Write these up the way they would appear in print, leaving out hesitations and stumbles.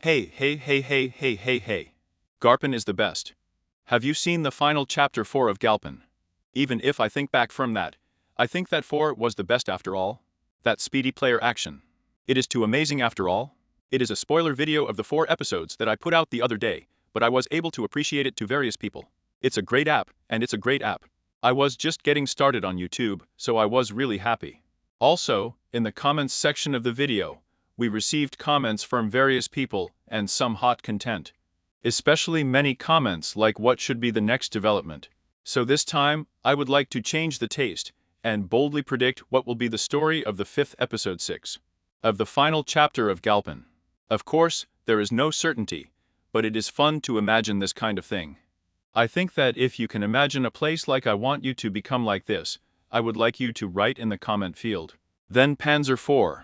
Hey. Garpin is the best. Have you seen the final chapter 4 of Galpin? Even if I think back from that, I think that 4 was the best after all. That speedy player action. It is too amazing after all. It is a spoiler video of the 4 episodes that I put out the other day, but I was able to appreciate it to various people. It's a great app, and it's a great app. I was just getting started on YouTube, so I was really happy. Also, in the comments section of the video, we received comments from various people and some hot content. Especially many comments like what should be the next development. So this time, I would like to change the taste and boldly predict what will be the story of the 5th episode 6 of the final chapter of Galpin. Of course, there is no certainty, but it is fun to imagine this kind of thing. I think that if you can imagine a place like I want you to become like this, I would like you to write in the comment field. Then Panzer 4.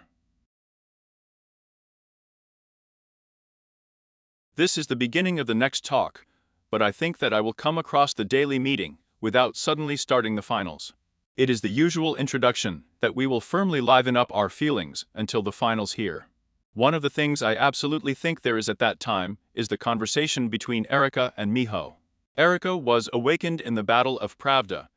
This is the beginning of the next talk, but I think that I will come across the daily meeting without suddenly starting the finals. It is the usual introduction that we will firmly liven up our feelings until the finals here. One of the things I absolutely think there is at that time is the conversation between Erika and Miho. Erika was awakened in the Battle of Pravda,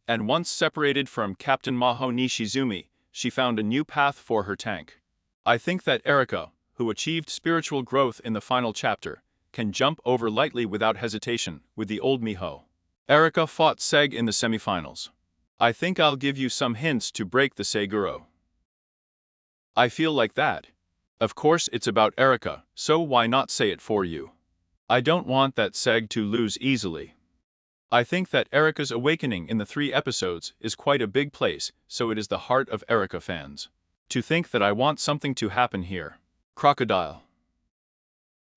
and once separated from Captain Maho Nishizumi, she found a new path for her tank. I think that Erika, who achieved spiritual growth in the final chapter, can jump over lightly without hesitation with the old Miho. Erika fought Seg in the semifinals. I think I'll give you some hints to break the Seguro. I feel like that. Of course it's about Erika, so why not say it for you? I don't want that Seg to lose easily. I think that Erika's awakening in the 3 episodes is quite a big place, so it is the heart of Erika fans. To think that I want something to happen here. Crocodile.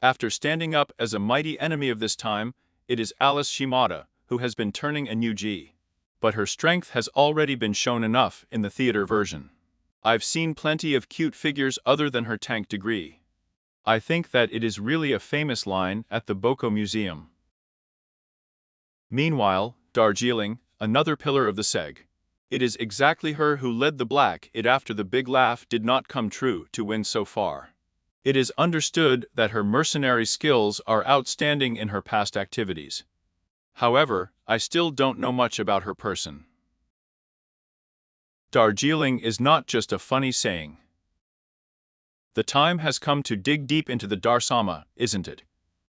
After standing up as a mighty enemy of this time, it is Alice Shimada, who has been turning a new G. But her strength has already been shown enough in the theater version. I've seen plenty of cute figures other than her tank degree. I think that it is really a famous line at the Boko Museum. Meanwhile, Darjeeling, another pillar of the Seg. It is exactly her who led the Black It after the big laugh did not come true to win so far. It is understood that her mercenary skills are outstanding in her past activities. However, I still don't know much about her person. Darjeeling is not just a funny saying. The time has come to dig deep into the Darsama, isn't it?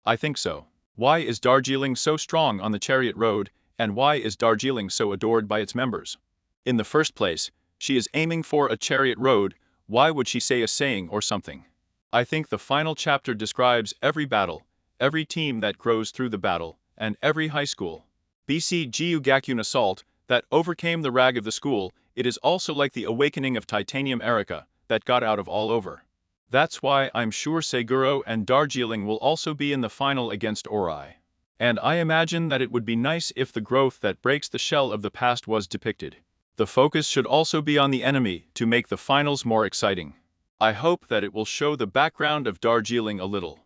I think so. Why is Darjeeling so strong on the Chariot Road, and why is Darjeeling so adored by its members? In the first place, she is aiming for a Chariot Road. Why would she say a saying or something? I think the final chapter describes every battle, every team that grows through the battle, and every high school. BC Gyugakyun assault that overcame the rag of the school. It is also like the awakening of Titanium Erika that got out of all over. That's why I'm sure Seguro and Darjeeling will also be in the final against Ori. And I imagine that it would be nice if the growth that breaks the shell of the past was depicted. The focus should also be on the enemy to make the finals more exciting. I hope that it will show the background of Darjeeling a little.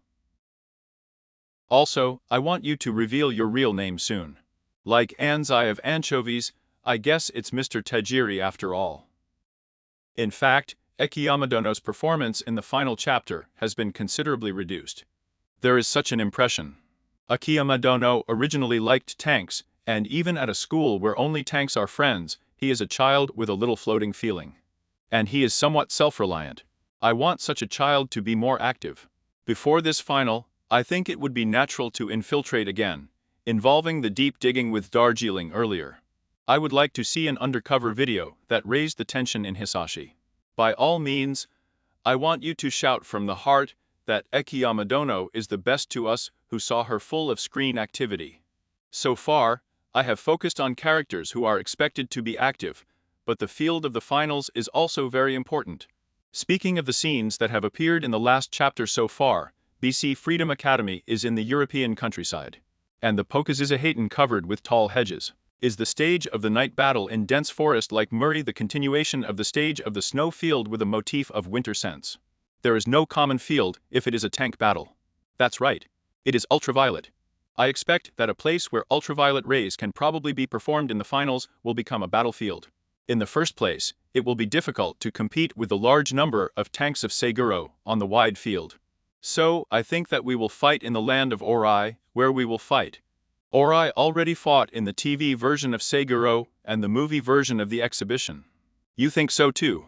Also, I want you to reveal your real name soon. Like Anne's Eye of Anchovies, I guess it's Mr. Tajiri after all. In fact, Ekiyamadono's performance in the final chapter has been considerably reduced. There is such an impression. Ekiyamadono originally liked tanks, and even at a school where only tanks are friends, he is a child with a little floating feeling. And he is somewhat self-reliant. I want such a child to be more active. Before this final, I think it would be natural to infiltrate again, involving the deep digging with Darjeeling earlier. I would like to see an undercover video that raised the tension in Hisashi. By all means, I want you to shout from the heart that Ekiyamadono is the best to us who saw her full of screen activity. So far, I have focused on characters who are expected to be active, but the field of the finals is also very important. Speaking of the scenes that have appeared in the last chapter so far, BC Freedom Academy is in the European countryside. And the Pokazizahatan covered with tall hedges is the stage of the night battle in dense forest like Murray, the continuation of the stage of the snow field with a motif of winter scents. There is no common field if it is a tank battle. That's right. It is ultraviolet. I expect that a place where ultraviolet rays can probably be performed in the finals will become a battlefield. In the first place, it will be difficult to compete with the large number of tanks of Seguro on the wide field. So, I think that we will fight in the land of Ori, where we will fight. Ori already fought in the TV version of Sensha-dō and the movie version of the exhibition. You think so too?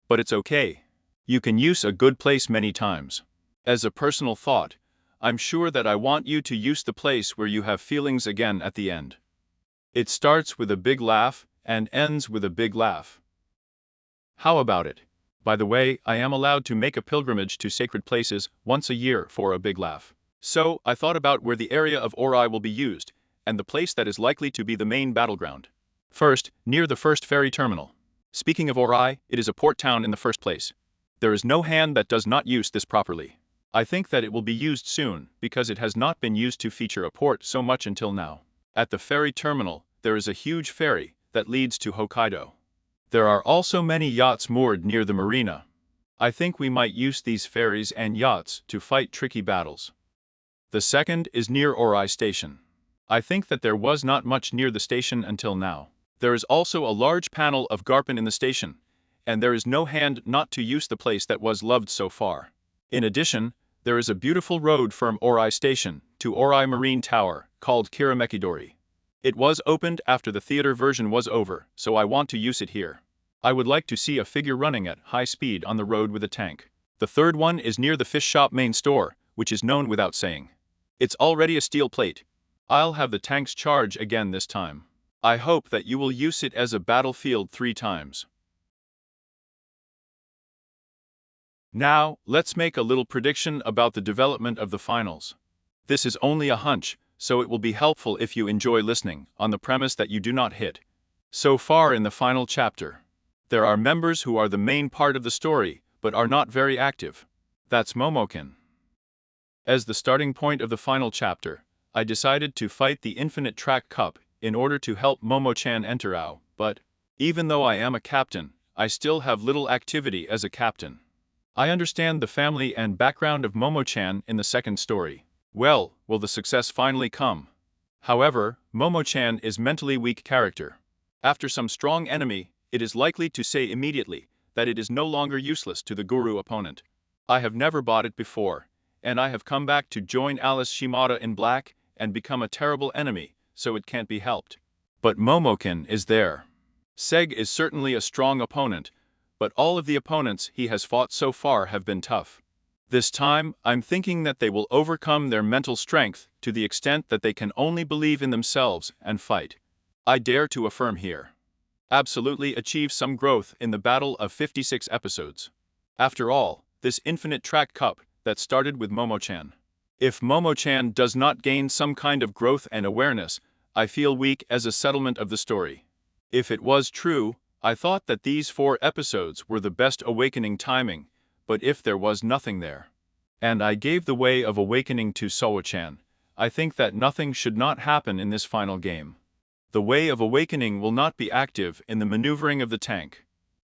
But it's okay. You can use a good place many times. As a personal thought, I'm sure that I want you to use the place where you have feelings again at the end. It starts with a big laugh and ends with a big laugh. How about it? By the way, I am allowed to make a pilgrimage to sacred places once a year for a big laugh. So, I thought about where the area of Ori will be used, and the place that is likely to be the main battleground. First, near the first ferry terminal. Speaking of Ori, it is a port town in the first place. There is no hand that does not use this properly. I think that it will be used soon, because it has not been used to feature a port so much until now. At the ferry terminal, there is a huge ferry that leads to Hokkaido. There are also many yachts moored near the marina. I think we might use these ferries and yachts to fight tricky battles. The second is near Ori Station. I think that there was not much near the station until now. There is also a large panel of Garpin in the station, and there is no hand not to use the place that was loved so far. In addition, there is a beautiful road from Ori Station to Ori Marine Tower called Kiramekidori. It was opened after the theater version was over, so I want to use it here. I would like to see a figure running at high speed on the road with a tank. The third one is near the fish shop main store, which is known without saying. It's already a steel plate. I'll have the tanks charge again this time. I hope that you will use it as a battlefield 3 times. Now, let's make a little prediction about the development of the finals. This is only a hunch, so it will be helpful if you enjoy listening, on the premise that you do not hit. So far in the final chapter, there are members who are the main part of the story, but are not very active. That's Momokin. As the starting point of the final chapter, I decided to fight the Infinite Track Cup in order to help Momo-chan enter AO, but even though I am a captain, I still have little activity as a captain. I understand the family and background of Momo-chan in the second story. Well, will the success finally come? However, Momo-chan is mentally weak character. After some strong enemy, it is likely to say immediately that it is no longer useless to the guru opponent. I have never bought it before, and I have come back to join Alice Shimada in black and become a terrible enemy, so it can't be helped. But Momokin is there. Seg is certainly a strong opponent, but all of the opponents he has fought so far have been tough. This time, I'm thinking that they will overcome their mental strength to the extent that they can only believe in themselves and fight. I dare to affirm here. Absolutely achieve some growth in the battle of 56 episodes. After all, this Infinite Track Cup that started with Momo-chan. If Momo-chan does not gain some kind of growth and awareness, I feel weak as a settlement of the story. If it was true, I thought that these 4 episodes were the best awakening timing, but if there was nothing there, and I gave the way of awakening to Sowa-chan, I think that nothing should not happen in this final game. The way of awakening will not be active in the maneuvering of the tank.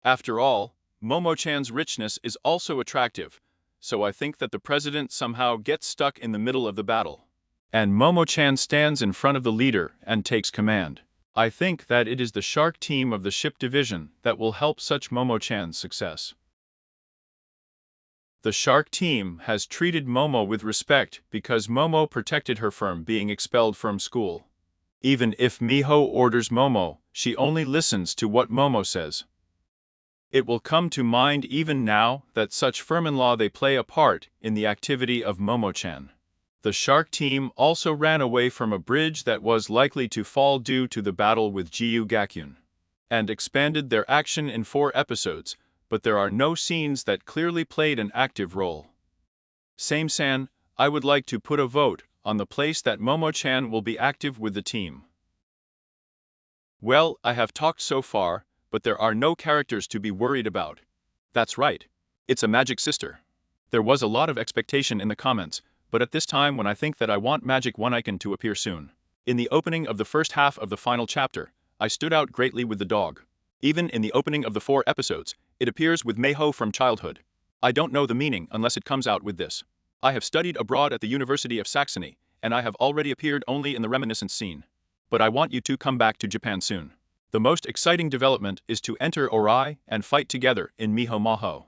After all, Momo-chan's richness is also attractive, so I think that the president somehow gets stuck in the middle of the battle. And Momo-chan stands in front of the leader and takes command. I think that it is the Shark team of the ship division that will help such Momo-chan's success. The Shark team has treated Momo with respect because Momo protected her from being expelled from school. Even if Miho orders Momo, she only listens to what Momo says. It will come to mind even now that such firm-in-law they play a part in the activity of Momo-chan. The Shark team also ran away from a bridge that was likely to fall due to the battle with Jiyu Gakyun, and expanded their action in 4 episodes, but there are no scenes that clearly played an active role. Same-san, I would like to put a vote on the place that Momo-chan will be active with the team. Well, I have talked so far, but there are no characters to be worried about. That's right. It's a magic sister. There was a lot of expectation in the comments, but at this time when I think that I want Magic One Icon to appear soon. In the opening of the first half of the final chapter, I stood out greatly with the dog. Even in the opening of the 4 episodes, it appears with Meiho from childhood. I don't know the meaning unless it comes out with this. I have studied abroad at the University of Saxony, and I have already appeared only in the reminiscence scene. But I want you to come back to Japan soon. The most exciting development is to enter Ori and fight together in Miho Maho.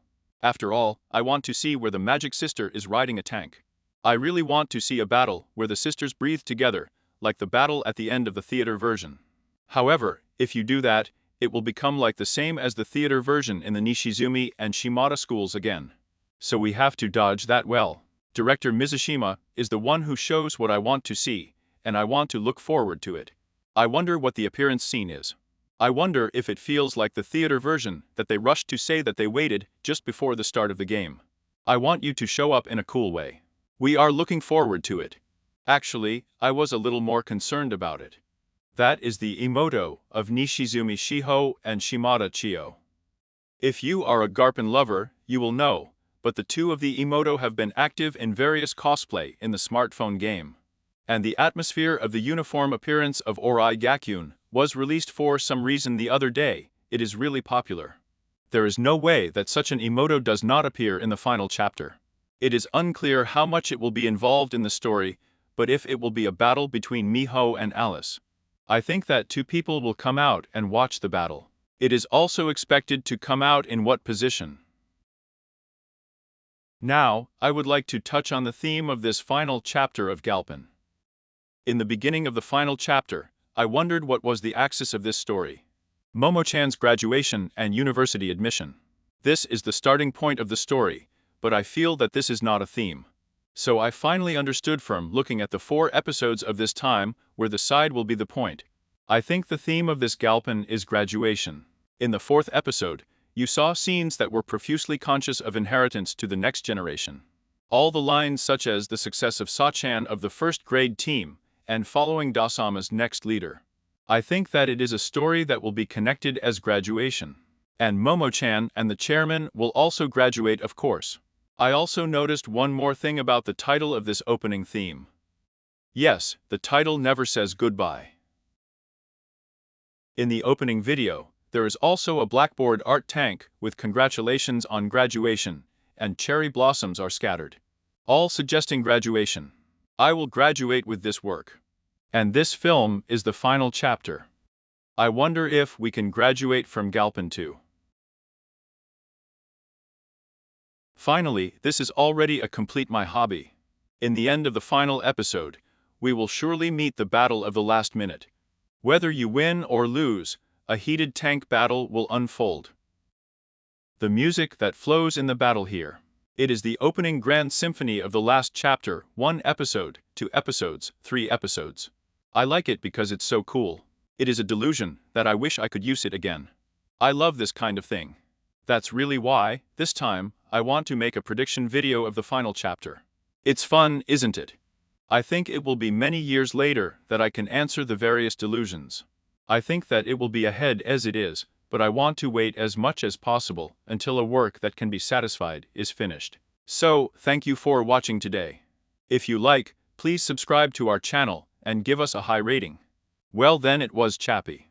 After all, I want to see where the magic sister is riding a tank. I really want to see a battle where the sisters breathe together, like the battle at the end of the theater version. However, if you do that, it will become like the same as the theater version in the Nishizumi and Shimada schools again. So we have to dodge that well. Director Mizushima is the one who shows what I want to see, and I want to look forward to it. I wonder what the appearance scene is. I wonder if it feels like the theater version that they rushed to say that they waited just before the start of the game. I want you to show up in a cool way. We are looking forward to it. Actually, I was a little more concerned about it. That is the emoto of Nishizumi Shiho and Shimada Chio. If you are a Garpin lover, you will know, but the two of the emoto have been active in various cosplay in the smartphone game. And the atmosphere of the uniform appearance of Orai Gakyun was released for some reason the other day. It is really popular. There is no way that such an emoto does not appear in the final chapter. It is unclear how much it will be involved in the story, but if it will be a battle between Miho and Alice. I think that two people will come out and watch the battle. It is also expected to come out in what position. Now, I would like to touch on the theme of this final chapter of Galpin. In the beginning of the final chapter, I wondered what was the axis of this story. Momo-chan's graduation and university admission. This is the starting point of the story, but I feel that this is not a theme. So I finally understood from looking at the 4 episodes of this time where the side will be the point. I think the theme of this Galpin is graduation. In the 4th episode, you saw scenes that were profusely conscious of inheritance to the next generation. All the lines such as the success of Sachan of the 1st grade team, and following Dasama's next leader. I think that it is a story that will be connected as graduation. And Momo-chan and the chairman will also graduate, of course. I also noticed one more thing about the title of this opening theme. Yes, the title never says goodbye. In the opening video, there is also a blackboard art tank with congratulations on graduation, and cherry blossoms are scattered, all suggesting graduation. I will graduate with this work. And this film is the final chapter. I wonder if we can graduate from Galpin too. Finally, this is already a complete my hobby. In the end of the final episode, we will surely meet the battle of the last minute. Whether you win or lose, a heated tank battle will unfold. The music that flows in the battle here. It is the opening grand symphony of the last chapter, 1 episode, 2 episodes, 3 episodes. I like it because it's so cool. It is a delusion that I wish I could use it again. I love this kind of thing. That's really why, this time, I want to make a prediction video of the final chapter. It's fun, isn't it? I think it will be many years later that I can answer the various delusions. I think that it will be ahead as it is, but I want to wait as much as possible until a work that can be satisfied is finished. So, thank you for watching today. If you like, please subscribe to our channel and give us a high rating. Well then, it was Chappy.